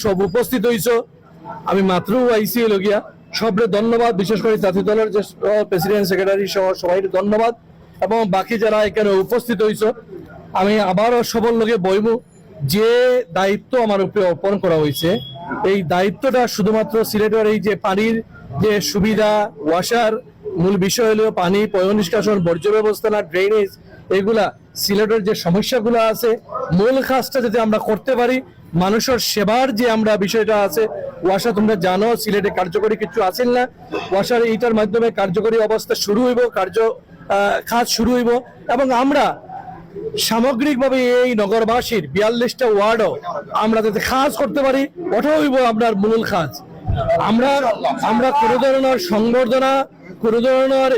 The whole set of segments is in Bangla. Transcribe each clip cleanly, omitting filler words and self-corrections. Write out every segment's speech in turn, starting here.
সব উপস্থিত হইছো, আমি মাত্র আইসি লগিয়া সবরে ধন্যবাদ, বিশেষ করে জাতীয় দলের যে প্রেসিডেন্ট সেক্রেটারি সহ সবাই ধন্যবাদ এবং বাকি যারা এখানে উপস্থিত হইছো। আমি আবারও সবল লগে বইব যে দায়িত্ব আমার উপরে অর্পণ করা হয়েছে, এই দায়িত্বটা শুধুমাত্র সিলেটের এই যে পানির যে সুবিধা, ওয়াসার মূল বিষয় হলো পানি, পয় নিষ্কাশন, বর্জ্য ব্যবস্থাপনা, ড্রেনেজ, এগুলা সিলেটের যে সমস্যাগুলো আছে মূল কাজটা যদি আমরা করতে পারি, মানুষের সেবার যে আমরা বিষয়টা আছে, ওয়াসা তোমরা জানো সিলেটে কার্যকরী কিছু আছেন না, ওয়াসার এইটার মাধ্যমে কার্যকরী অবস্থা শুরু হইব, কাজ শুরু হইব এবং আমরা সামগ্রিকভাবে এই নগরবাসীর 42টা ওয়ার্ডও আমরা যাতে কাজ করতে পারি, ওটাও হইব আপনার মূল কাজ। আমরা কোনো ধরনের সংবর্ধনা, কোনো ধরনের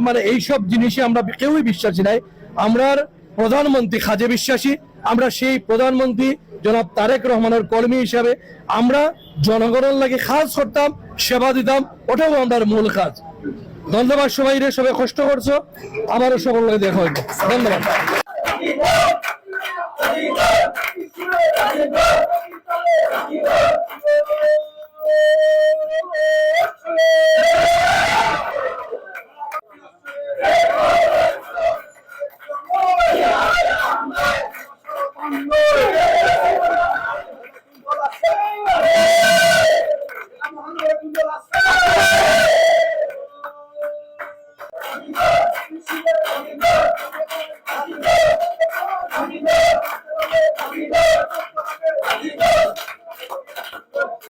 মানে এইসব জিনিসে আমরা কেউই বিশ্বাসী নাই। আমরা প্রধানমন্ত্রী কাজে বিশ্বাসী, আমরা সেই প্রধানমন্ত্রী জনাব তারেক রহমানের কর্মী হিসাবে আমরা জনগণের লাগে কাজ করতাম, সেবা দিতাম, ওটাও আমাদের মূল কাজ। ধন্যবাদ সবাই রে, সবাই কষ্ট করছো, আমারও সবার লাগে দেখা হইব। ধন্যবাদ। Thank you.